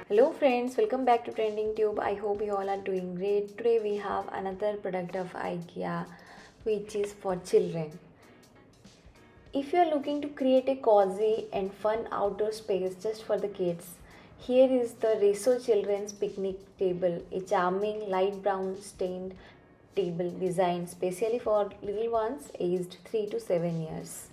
Hello friends, welcome back to Trending Tube. I hope you all are doing great. Today we have another product of Ikea which is for children. If you are looking to create a cozy and fun outdoor space just for the kids, here is the RESÖ Children's Picnic Table, a charming light brown stained table designed specially for little ones aged 3 to 7 years.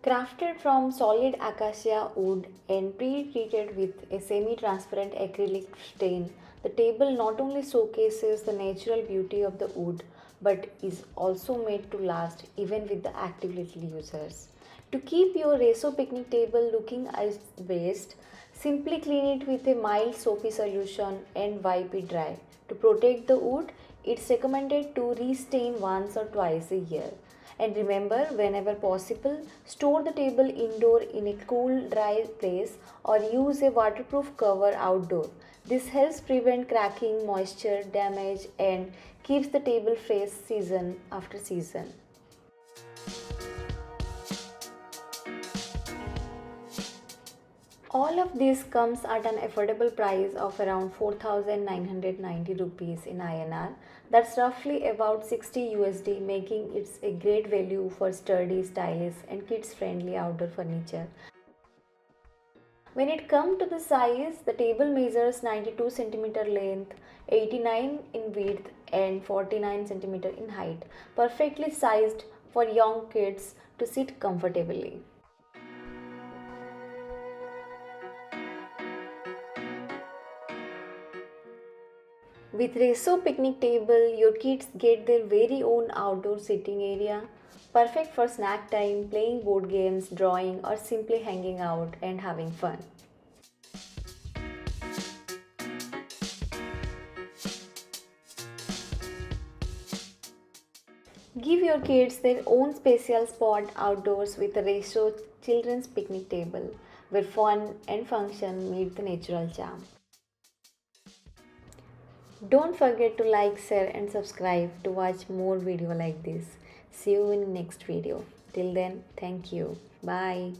Crafted from solid acacia wood and pre-treated with a semi-transparent acrylic stain, the table not only showcases the natural beauty of the wood but is also made to last even with the active little users. To keep your RESÖ picnic table looking its best, simply clean it with a mild soapy solution and wipe it dry. To protect the wood, it's recommended to restain once or twice a year. And remember, whenever possible, store the table indoor in a cool, dry place or use a waterproof cover outdoor. This helps prevent cracking, moisture damage, and keeps the table fresh season after season. All of this comes at an affordable price of around 4,990 rupees in INR. That's roughly about 60 USD, making it a great value for sturdy, stylish and kids-friendly outdoor furniture. When it comes to the size, the table measures 92 cm length, 89 in width and 49 cm in height, perfectly sized for young kids to sit comfortably. With RESÖ picnic table, your kids get their very own outdoor sitting area, perfect for snack time, playing board games, drawing, or simply hanging out and having fun. Give your kids their own special spot outdoors with the RESÖ Children's Picnic Table, where fun and function meet the natural charm. Don't forget to like, share and subscribe to watch more video like this. See you in next video. Till then, thank you. Bye.